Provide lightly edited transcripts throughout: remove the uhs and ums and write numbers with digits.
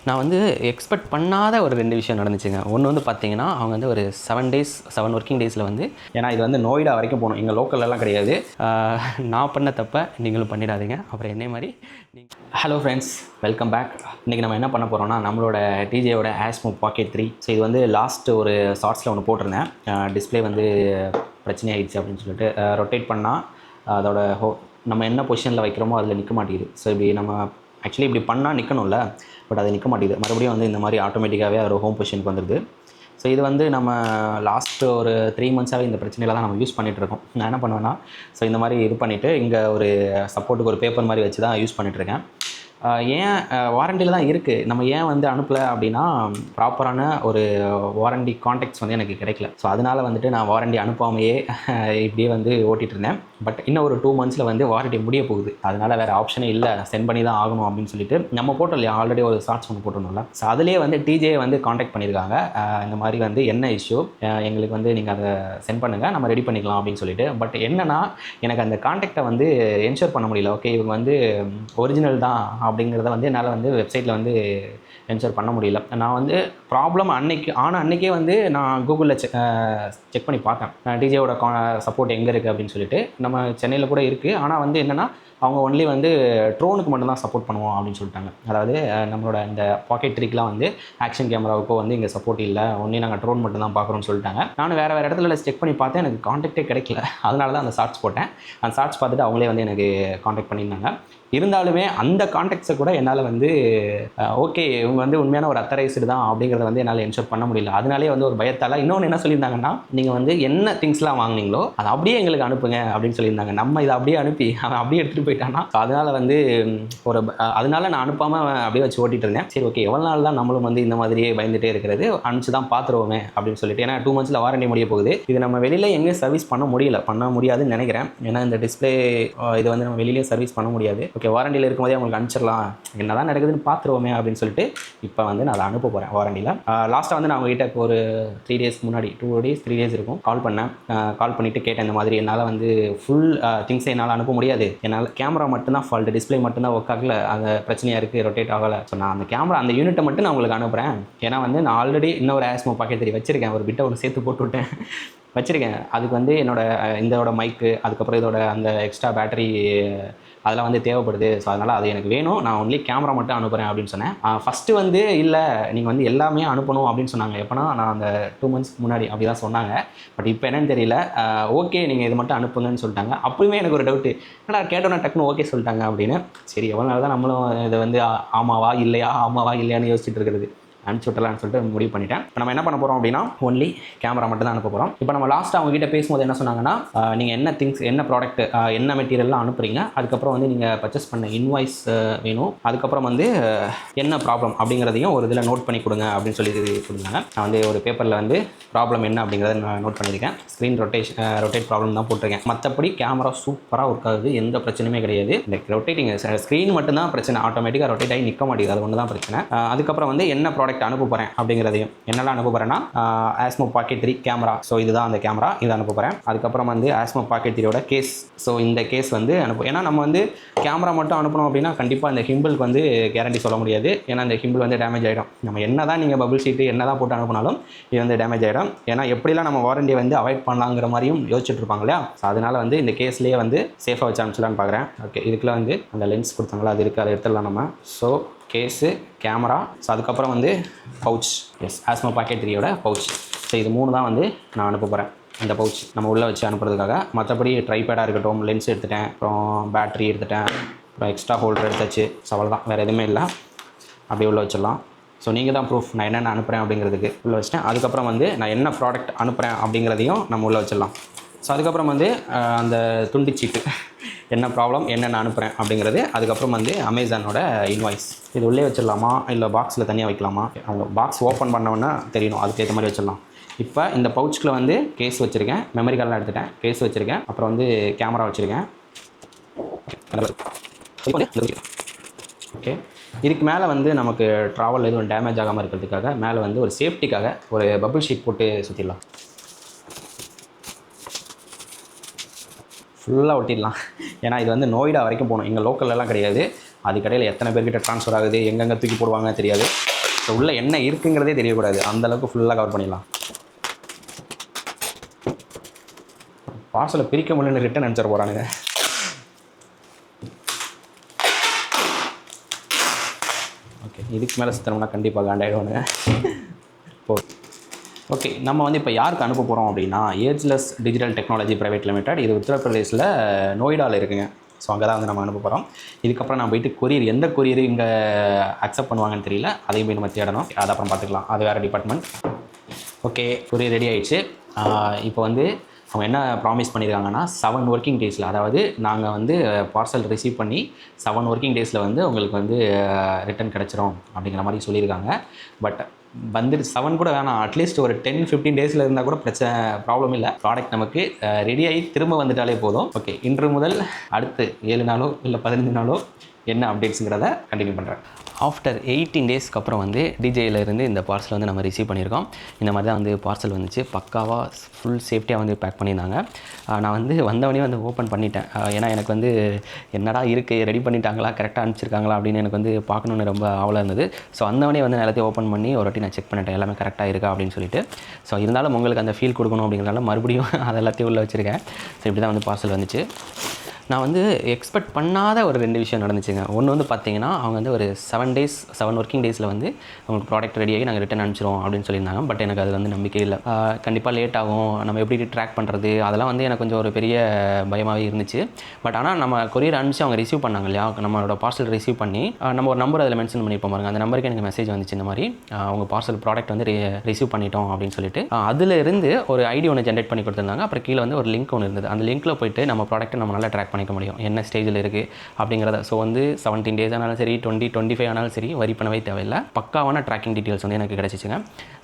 நான் வந்து எக்ஸ்பெக்ட் பண்ணாத ஒரு 2 விஷயம் நடந்துச்சுங்க. ஒன்று வந்து பார்த்தீங்கன்னா, அவங்க வந்து ஒரு 7 ஒர்க்கிங் டேஸில் வந்து, ஏன்னா இது வந்து நோய்டா வரைக்கும் போகணும், இங்கே லோக்கல்லலாம் கிடையாது. நான் பண்ண தப்பை நீங்களும் பண்ணிடாதீங்க. அப்புறம் என்னை மாதிரி ஹலோ ஃப்ரெண்ட்ஸ், வெல்கம் பேக். இன்றைக்கி நம்ம என்ன பண்ண போகிறோம்னா, நம்மளோட டிஜேயோட ஆஸ்மோ பாக்கெட் 3. ஸோ இது வந்து லாஸ்ட்டு ஒரு ஷார்ட்ஸில் ஒன்று போட்டிருந்தேன். டிஸ்பிளே வந்து பிரச்சனை ஆகிடுச்சு அப்படின்னு சொல்லிட்டு ரொட்டேட் பண்ணால் அதோட நம்ம என்ன பொசிஷனில் வைக்கிறோமோ அதில் நிற்க மாட்டேங்குது. ஸோ இப்படி நம்ம ஆக்சுவலி இப்படி பண்ணால் நிற்கணும்ல, பட் அது நிற்க மாட்டேங்குது. மறுபடியும் வந்து இந்த மாதிரி ஆட்டோமேட்டிக்காகவே ஒரு ஹோம் பொசிஷனுக்கு வந்துடுது. ஸோ இது வந்து நம்ம லாஸ்ட்டு ஒரு 3 மந்த்ஸாகவே இந்த பிரச்சனையில் தான் நம்ம யூஸ் பண்ணிகிட்ருக்கோம். நான் என்ன பண்ணுவேன்னா, ஸோ இந்த மாதிரி இது பண்ணிவிட்டு இங்கே ஒரு சப்போர்ட்டுக்கு ஒரு பேப்பர் மாதிரி வச்சு தான் யூஸ் பண்ணிகிட்ருக்கேன். ஏன் வாரண்டியில் தான் இருக்குது, நம்ம ஏன் வந்து அனுப்பலை அப்படின்னா, ப்ராப்பரான ஒரு வாரண்டி கான்டாக்ட்ஸ் வந்து எனக்கு கிடைக்கல. ஸோ அதனால் வந்துட்டு நான் வாரண்டி அனுப்பாமையே இப்படியே வந்து ஓட்டிகிட்ருந்தேன். பட் இன்னும் ஒரு 2 மந்த்ஸில் வந்து வாரண்டி முடிய போகுது. அதனால் வேறு ஆப்ஷனே இல்லை, சென்ட் பண்ணி தான் ஆகணும் அப்படின்னு சொல்லிட்டு நம்ம போட்டோம் இல்லையா, ஆல்ரெடி ஒரு ஷார்ட்ஸ் ஒன்று போட்டிருந்தோம்ல. ஸோ அதிலே வந்து டிஜே வந்து காண்டாக்ட் பண்ணியிருக்காங்க. இந்த மாதிரி வந்து என்ன இஷ்யூ, எங்களுக்கு வந்து நீங்கள் அதை சென்ட் பண்ணுங்கள், நம்ம ரெடி பண்ணிக்கலாம் அப்படின்னு சொல்லிட்டு. பட் என்னென்னா, எனக்கு அந்த காண்டாக்டை வந்து என்ஷூர் பண்ண முடியல. ஓகே, இவங்க வந்து ஒரிஜினல் தான் அப்படிங்கிறத வந்து என்னால் வந்து வெப்சைட்டில் வந்து என்ஷூர் பண்ண முடியல. நான் வந்து ப்ராப்ளம் அன்றைக்கே வந்து நான் கூகுளில் செக் பண்ணி பார்த்தேன், டிஜேயோட சப்போர்ட் எங்கே இருக்குது அப்படின்னு சொல்லிட்டு. நம்ம சென்னையில் கூட இருக்குது. ஆனால் வந்து என்னென்னா, அவங்க ஒன்லி வந்து ட்ரோனுக்கு மட்டும்தான் சப்போர்ட் பண்ணுவோம் அப்படின்னு சொல்லிட்டாங்க. அதாவது நம்மளோட இந்த பாக்கெட் 3க்குலாம் வந்து ஆக்ஷன் கேமராவுக்கோ வந்து இங்கே சப்போர்ட் இல்லை, ஒன்லி நாங்கள் ட்ரோன் மட்டும் தான் பார்க்குறோம்னு சொல்லிட்டாங்க. நானும் வேறு இடத்துல செக் பண்ணி பார்த்தேன், எனக்கு காண்டாக்டே கிடைக்கல. அதனால தான் அந்த ஷார்ட்ஸ் போட்டேன். அந்த ஷார்ட்ஸ் பார்த்துட்டு அவங்களே வந்து எனக்கு காண்டாக்ட் பண்ணியிருந்தாங்க. இருந்தாலுமே அந்த கான்டாக்ட்ஸை கூட என்னால் வந்து ஓகே இவங்க வந்து உண்மையான ஒரு அத்தரைஸ்டு தான் அப்படிங்கிறத வந்து என்னால் என்ஷூர் பண்ண முடியல. அதனாலே வந்து ஒரு பயத்தால் இன்னொன்று என்ன சொல்லியிருந்தாங்கன்னா, நீங்கள் வந்து என்ன திங்ஸ்லாம் வாங்கினீங்களோ அதை அப்படியே எங்களுக்கு அனுப்புங்க அப்படின்னு சொல்லியிருந்தாங்க. நம்ம இதை அப்படியே அனுப்பி அவன் அப்படியே எடுத்துகிட்டு போயிட்டானா. அதனால் வந்து அதனால நான் அனுப்பாமல் அப்படியே வச்சு ஓட்டிகிட்டு இருந்தேன். சரி ஓகே, எவ்வளோ நாள் தான் நம்மளும் வந்து இந்த மாதிரியே பயந்துகிட்டே இருக்கிறது, அனுப்பிச்சு தான் பார்த்துருவோமே அப்படின்னு சொல்லிட்டு. ஏன்னா 2 மந்த்ஸில் வாரண்டி முடிய போகுது. இது நம்ம வெளியில் எங்கேயும் சர்வீஸ் பண்ண முடியாதுன்னு நினைக்கிறேன். ஏன்னா இந்த டிஸ்பிளே இது வந்து நம்ம வெளியிலேயே சர்வீஸ் பண்ண முடியாது. ஓகே, வாரண்டியில் இருக்கும்போதே அவங்களுக்கு அனுப்பிச்சிடலாம், என்ன தான் நடக்குதுன்னு பார்த்துருவோமே அப்படின்னு சொல்லிட்டு இப்போ வந்து நான் அதை அனுப்ப போகிறேன் வாரண்டியில். லாஸ்ட்டாக வந்து நான் அவங்ககிட்ட ஒரு 3 டேஸ் முன்னாடி 3 டேஸ் இருக்கும் கால் பண்ணிவிட்டு கேட்டேன், இந்த மாதிரி என்னால் வந்து ஃபுல் திங்ஸை என்னால் அனுப்ப முடியாது, என்னால் கேமரா மட்டும்தான் ஃபால்ட்டு, டிஸ்பிளே மட்டும்தான் ஒர்க் ஆகல, அந்த பிரச்சனையாக இருக்குது, ரொட்டேட் ஆகலை. ஸோ நான் அந்த கேமரா அந்த யூனிட்டை மட்டும் நான் உங்களுக்கு அனுப்புகிறேன். ஏன்னா வந்து நான் ஆல்ரெடி இன்னொரு ஆஸ்மோ பாக்கெட் 3 வச்சுருக்கேன், ஒரு பிட்டை ஒன்று சேர்த்து போட்டு விட்டேன் வச்சுருக்கேன். அதுக்கு வந்து இதோட மைக்கு, அதுக்கப்புறம் இதோட அந்த எக்ஸ்ட்ரா பேட்டரி அதெல்லாம் வந்து தேவைப்படுது. ஸோ அதனால் அது எனக்கு வேணும், நான் ஒன்லி கேமரா மட்டும் அனுப்புகிறேன் அப்படின்னு சொன்னேன். ஃபஸ்ட்டு வந்து இல்லை நீங்கள் வந்து எல்லாமே அனுப்பணும் அப்படின்னு சொன்னாங்க. எப்போனா நான் அந்த 2 மந்த்ஸ்க்கு முன்னாடி அப்படி தான் சொன்னாங்க. பட் இப்போ என்னன்னு தெரியல. ஓகே நீங்கள் இது மட்டும் அனுப்புங்கன்னு சொல்லிட்டாங்க. அப்போயுமே எனக்கு ஒரு டவுட்டு, ஏன்னா கேட்டோன்னா டக்குன்னு ஓகே சொல்லிட்டாங்க அப்படின்னு. சரி எவ்வளோ நாள் தான் நம்மளும் இதை வந்து ஆமாவா இல்லையான்னு யோசிச்சுட்டு இருக்கிறது. அனுப்பிச்சு விட்டலான்னு சொல்லிட்டு முடிவு பண்ணிட்டேன். இப்போ நம்ம என்ன பண்ண போகிறோம் அப்படின்னா, ஒன்லி கேமரா மட்டும் தான் அனுப்ப போகிறோம். இப்போ நம்ம லாஸ்ட்டாக அவங்ககிட்ட பேசும்போது என்ன சொன்னாங்கன்னா, நீங்கள் என்ன திங்ஸ், என்ன ப்ராடக்ட், என்ன மெட்டீரியல்லாம் அனுப்புறீங்க, அதுக்கப்புறம் வந்து நீங்கள் பர்ச்சேஸ் பண்ண இன்வாய்ஸ் வேணும், அதுக்கப்புறம் வந்து என்ன ப்ராப்ளம் அப்படிங்கிறதையும் ஒரு இதில் நோட் பண்ணி கொடுங்க அப்படின்னு சொல்லி கொடுத்தாங்க. நான் வந்து ஒரு பேப்பரில் வந்து ப்ராப்ளம் என்ன அப்படிங்கிறத நான் நோட் பண்ணியிருக்கேன். ஸ்க்ரீன் ரொட்டேட் ப்ராப்ளம் தான் போட்டிருக்கேன். மற்றபடி கேமரா சூப்பராக ஒர்க் ஆகுது, எந்த பிரச்சனையுமே கிடையாது. இந்த ரொட்டேட்டிங் ஸ்க்ரீன் மட்டும்தான் பிரச்சனை, ஆட்டோமேட்டிக்காக ரொட்டேட் ஆகி நிற்க மாட்டேங்குது, அது ஒன்று தான் பிரச்சனை. அதுக்கப்புறம் வந்து என்ன ப்ராடக்ட் அனுப்ப போகிறேன் அப்படிங்கிறதையும், என்னெல்லாம் அனுப்ப போகிறேன்னா, ஆஸ்மோ பாக்கெட் 3 கேமரா. ஸோ இதுதான் அந்த கேமரா, இதை அனுப்ப போகிறேன். அதுக்கப்புறம் வந்து ஆஸ்மோ பாக்கெட் 3யோட கேஸ். ஸோ இந்த கேஸ் வந்து ஏன்னா நம்ம வந்து கேமரா மட்டும் அனுப்பணும் அப்படின்னா கண்டிப்பாக இந்த ஹிம்பிளுக்கு வந்து கேரண்டி சொல்ல முடியாது. ஏன்னா இந்த ஹிம்பிள் வந்து டேமேஜ் ஆகிடும். நம்ம என்ன தான் நீங்கள் பபிள் ஷீட்டு என்ன தான் போட்டு அனுப்பினாலும் இது வந்து டேமேஜ் ஆகிடும். ஏன்னா எப்படிலாம் நம்ம வாரண்டியை வந்து அவாய்ட் பண்ணலாங்கிற மாதிரியும் யோசிச்சுட்டு இருப்பாங்க இல்லையா. ஸோ அதனால் வந்து இந்த கேஸ்லேயே வந்து சேஃபாக வச்சு அனுப்பிச்சலான்னு பார்க்குறேன். ஓகே, இதுக்குள்ள வந்து அந்த லென்ஸ் கொடுத்தாங்களா, அது இருக்குது, அதை எடுத்துடலாம் நம்ம. ஸோ கேஸு, கேமரா, ஸோ அதுக்கப்புறம் வந்து pouch. S, ஆஸ்மோ packet 3யோட pouch. So இது 3 தான் வந்து நான் அனுப்ப போகிறேன். இந்த பவுச் நம்ம உள்ளே வச்சு அனுப்புறதுக்காக. மற்றபடி ட்ரைபேடாக இருக்கட்டும், லென்ஸ் எடுத்துட்டேன், அப்புறம் பேட்ரி எடுத்துட்டேன், அப்புறம் எக்ஸ்ட்ரா ஹோல்டர் எடுத்தாச்சு. ஸோ அவ்வளோதான், வேறு எதுவுமே இல்லை. அப்படியே உள்ளே வச்சிடலாம். ஸோ நீங்கள் தான் ப்ரூஃப் நான் என்னென்ன அனுப்புகிறேன் அப்படிங்கிறதுக்கு உள்ளே வச்சிட்டேன். அதுக்கப்புறம் வந்து நான் என்ன ப்ராடக்ட் அனுப்புகிறேன் அப்படிங்கிறதையும் நம்ம உள்ளே வச்சிடலாம். ஸோ அதுக்கப்புறம் வந்து அந்த துண்டு சீட்டு, என்ன ப்ராப்ளம், என்னென்ன அனுப்புகிறேன் அப்படிங்கிறது, அதுக்கப்புறம் வந்து அமேசானோட இன்வாய்ஸ். இது உள்ளே வச்சிடலாமா இல்லை பாக்ஸில் தனியாக வைக்கலாமா, அவங்க பாக்ஸ் ஓப்பன் பண்ணோன்னா தெரியணும், அதுக்கேற்ற மாதிரி வச்சிடலாம். இப்போ இந்த பவுச்சுக்குள்ள வந்து கேஸ் வச்சுருக்கேன், மெமரி கார்டெலாம் எடுத்துட்டேன், கேஸ் வச்சுருக்கேன், அப்புறம் வந்து கேமரா வச்சுருக்கேன். ஓகே, இதுக்கு மேலே வந்து நமக்கு ட்ராவல் எதுவும் டேமேஜ் ஆகாமல் இருக்கிறதுக்காக மேலே வந்து ஒரு சேஃப்டிக்காக ஒரு பபிள் ஷீட் போட்டு சுற்றிடலாம். ஃபுல்லாக ஒட்டிடலாம். ஏன்னா இது வந்து நோய்டா வரைக்கும் போகணும், எங்கள் லோக்கல்லலாம் கிடையாது. அதுக்கடையில் எத்தனை பேர்கிட்ட ட்ரான்ஸ்ஃபர் ஆகுது, எங்கெங்கே தூக்கி போடுவாங்க தெரியாது. ஸோ உள்ளே என்ன இருக்குங்கிறதே தெரியக்கூடாது, அந்தளவுக்கு ஃபுல்லாக கவர் பண்ணிடலாம். பார்சலை பிரிக்க முடியலன்னு ரிட்டன் அனுப்பிச்சிட போகிறானுங்க. ஓகே, இதுக்கு மேலே சுத்தனம்னா கண்டிப்பாக காண்டாயிடுவானுங்க. ஓகே, நம்ம வந்து இப்போ யாருக்கு அனுப்ப போகிறோம் அப்படின்னா ageless digital technology private limited. இது உத்தரப்பிரதேசில் நோய்டாவில் இருக்குங்க. ஸோ அங்கே தான் வந்து நம்ம அனுப்ப போகிறோம். இதுக்கப்புறம் நான் போயிட்டு கொரியர், எந்த கொரியர் இங்கே அக்செப்ட் பண்ணுவாங்கன்னு தெரியல, அதையும் போய் நம்ம தேடணும். அதை அப்புறம் பார்த்துக்கலாம், அது வேறு டிபார்ட்மெண்ட். ஓகே, கொரியர் ரெடி ஆகிடுச்சு. இப்போ வந்து அவங்க என்ன ப்ராமிஸ் பண்ணியிருக்காங்கன்னா 7 ஒர்க்கிங் டேஸில், அதாவது நாங்கள் வந்து பார்சல் ரிசீவ் பண்ணி 7 ஒர்க்கிங் டேஸில் வந்து உங்களுக்கு வந்து ரிட்டன் கிடச்சிரும் அப்படிங்கிற மாதிரி சொல்லியிருக்காங்க. பட் வந்துட்டு 7 கூட வேணாம், அட்லீஸ்ட் ஒரு 10-15 டேஸில் இருந்தால் கூட ப்ராப்ளம் இல்லை. ப்ராடக்ட் நமக்கு ரெடியாகி திரும்ப வந்துட்டாலே போதும். ஓகே, இன்று முதல் அடுத்து 7 நாளோ இல்லை 15 நாளோ என்ன அப்டேட்ஸுங்கிறத கண்டினியூ பண்ணுறேன். ஆஃப்டர் 18 டேஸ்க்கு அப்புறம் வந்து டிஜேயிலேருந்து இந்த பார்சல் வந்து நம்ம ரிசீவ் பண்ணியிருக்கோம். இந்த மாதிரி தான் வந்து பார்சல் வந்துச்சு. பக்காவாக ஃபுல் சேஃப்டியாக வந்து பேக் பண்ணியிருந்தாங்க. நான் வந்து வந்தவனே வந்து ஓப்பன் பண்ணிட்டேன். ஏன்னா எனக்கு வந்து என்னடா இருக்குது, ரெடி பண்ணிட்டாங்களா, கரெக்டாக அனுப்பிச்சிருக்காங்களா அப்படின்னு எனக்கு வந்து பார்க்கணுன்னு ரொம்ப ஆவலாக இருந்தது. ஸோ வந்தவனே வந்து எல்லாத்தையும் ஓப்பன் பண்ணி ஒரு வாட்டி நான் செக் பண்ணிட்டேன், எல்லாமே கரெக்டாக இருக்கா அப்படின்னு சொல்லிட்டு. ஸோ இருந்தாலும் உங்களுக்கு அந்த ஃபீல் கொடுக்கணும் அப்படிங்கிறதால மறுபடியும் அது எல்லாத்தையும் உள்ளே வச்சுருக்கேன். ஸோ இப்படி தான் வந்து பார்சல் வந்துச்சு. நான் வந்து எக்ஸ்பெக்ட் பண்ணாத ஒரு 2 விஷயம் நடந்துச்சுங்க. ஒன்று வந்து பார்த்தீங்கன்னா, அவங்க வந்து ஒரு 7 ஒர்க்கிங் டேஸில் வந்து உங்களுக்கு ப்ராடக்ட் ரெடியாகி நாங்கள் ரிட்டன் அனுப்பிச்சிடுவோம் அப்படின்னு சொல்லியிருந்தாங்க. பட் எனக்கு அது வந்து நம்பிக்கை இல்லை. கண்டிப்பாக லேட் ஆகும், நம்ம எப்படி ட்ராக் பண்ணுறது, அதெல்லாம் வந்து எனக்கு கொஞ்சம் ஒரு பெரிய பயமாகவே இருந்துச்சு. பட் ஆனால் நம்ம கொரியர் அனுப்பிச்சு அவங்க ரிசீவ் பண்ணாங்க இல்லையா, நம்மளோட பார்சல் ரிசீவ் பண்ணி நம்ம ஒரு நம்பர் அதில் மென்ஷன் பண்ணியிருப்போம் பாருங்க, அந்த நம்பருக்கு எனக்கு மெசேஜ் வந்துச்சு, இந்த மாதிரி அவங்க பார்சல் ப்ராடக்ட் வந்து ரிசீவ் பண்ணிட்டோம் அப்படின்னு சொல்லிட்டு. அதிலிருந்து ஒரு ஐடி ஒன்று ஜென்ரேட் பண்ணி கொடுத்துருந்தாங்க. அப்புறம் கீழே வந்து ஒரு லிங்க் ஒன்று இருந்தது. அந்த லிங்க்கில் போய்ட்டு நம்ம ப்ராடக்ட்டை நம்ம நல்லா ட்ராக் பண்ணிக்க முடியும், என்ன ஸ்டேஜில் இருக்குது அப்படிங்கிறத. ஸோ வந்து 17 டேஸ் ஆனாலும் சரி, 20-25 ஆனாலும் சரி, வரி பண்ணவே தேவையில்லை. பக்காவான ட்ராக்கிங் டீட்டெயில்ஸ் வந்து எனக்கு கிடச்சிச்சுங்க.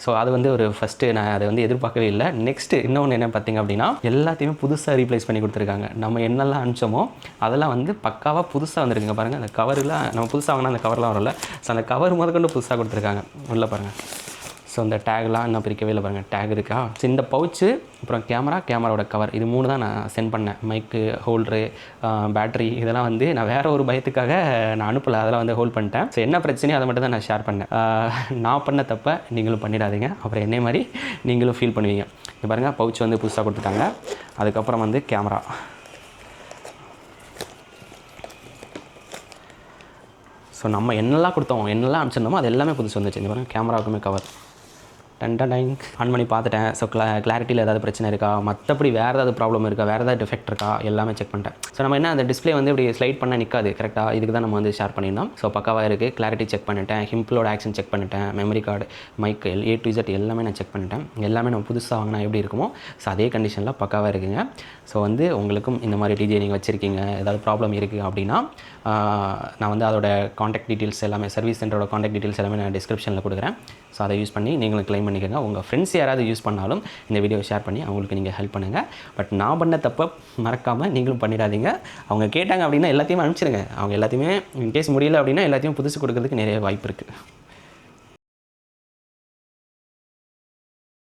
ஸோ அது வந்து ஒரு ஃபஸ்ட்டு நான் அதை வந்து எதிர்பார்க்கவே இல்லை. நெக்ஸ்ட்டு இன்னொன்று என்ன பார்த்திங்க அப்படின்னா, எல்லாத்தையுமே புதுசாக ரீப்ளேஸ் பண்ணி கொடுத்துருக்காங்க. நம்ம என்னெல்லாம் அனுப்பிச்சோமோ அதெல்லாம் வந்து பக்காவாக புதுசாக வந்துருக்குங்க. பாருங்கள், அந்த கவரில் நம்ம புதுசாக வாங்கினா அந்த கவர்லாம் வரல. ஸோ அந்த கவர் முதற்கொண்டு புதுசாக கொடுத்துருக்காங்க. உள்ளே பாருங்கள். ஸோ அந்த டேக்லாம் இன்னும் பிரிக்கவே இல்லை பாருங்கள், டேக் இருக்கா. ஸோ இந்த பவுச்சு, அப்புறம் கேமராவோட கவர், இது 3 தான் நான் சென்ட் பண்ணேன். மைக்கு ஹோல்டரு, பேட்டரி, இதெல்லாம் வந்து நான் வேறு ஒரு பயத்துக்காக நான் அனுப்பலை, அதெல்லாம் வந்து ஹோல்ட் பண்ணிட்டேன். ஸோ என்ன பிரச்சனையோ அதை மட்டும் தான் நான் ஷேர் பண்ணேன். நான் பண்ண தப்பை நீங்களும் பண்ணிடாதீங்க, அப்புறம் என்னை மாதிரி நீங்களும் ஃபீல் பண்ணுவீங்க. இது பாருங்கள், பவுச் வந்து புதுசாக கொடுத்துட்டாங்க. அதுக்கப்புறம் வந்து கேமரா. ஸோ நம்ம என்னெல்லாம் கொடுத்தோம், என்னெல்லாம் அனுப்பிச்சிருந்தோமோ அது எல்லாமே புதுசு வந்துச்சு. இந்த பாருங்கள், கேமராவுக்குமே கவர் ஆன் பண்ணி பார்த்துட்டேன். ஸோ கிளாரிட்டியில் ஏதாவது பிரச்சனை இருக்கா, மற்றபடி வேறு ஏதாவது ப்ராப்ளம் இருக்கா, வேறு ஏதாவது டிஃபெக்ட் இருக்கா, எல்லாமே செக் பண்ணிட்டேன். ஸோ நம்ம என்ன அந்த டிஸ்பிளே வந்து இப்படி ஸ்லைட் பண்ண நிற்காது, கரெக்டாக இதுக்கு தான் நம்ம வந்து ஷேர் பண்ணியிருந்தோம். ஸோ பக்காவாக இருக்குது. கிளாரிட்டி செக் பண்ணிட்டேன், ஹிம்பிளோட ஆக்ஷன் செக் பண்ணிட்டேன், memory card, mic, A to Z எல்லாமே நான் செக் பண்ணிட்டேன். எல்லாமே நம்ம புதுசாக வாங்கினா எப்படி இருக்குமோ ஸோ அதே கண்டிஷனில் பக்காவாக இருக்குங்க. ஸோ வந்து உங்களுக்கும் இந்த மாதிரி டிஜே நீங்கள் வச்சுருக்கீங்க, ஏதாவது ப்ராப்ளம் இருக்குது அப்படின்னா நான் வந்து அதோட காண்டாக்ட் டீட்டெயில்ஸ் எல்லாமே, சர்வீஸ் சென்டரோட காண்டாக்ட் டீட்டெயில்ஸ் எல்லாமே நான் டிஸ்கிரிப்ஷனில் கொடுக்குறேன். ஸோ அதை யூஸ் பண்ணி நீங்களும் க்ளைம் பண்ணிக்கோங்க. உங்கள் ஃப்ரெண்ட்ஸ் யாராவது யூஸ் பண்ணாலும் இந்த வீடியோ ஷேர் பண்ணி அவங்களுக்கு நீங்கள் ஹெல்ப் பண்ணுங்கள். பட் நான் பண்ண தப்பை மறக்காமல் நீங்களும் பண்ணிடாதீங்க. அவங்க கேட்டாங்க அப்படின்னா எல்லாத்தையுமே அனுப்பிச்சிடுங்க. அவங்க எல்லாத்தையுமே இன்கேஸ் முடியல அப்படின்னா எல்லாத்தையும் புதுசு கொடுக்கறதுக்கு நிறைய வாய்ப்பு இருக்குது.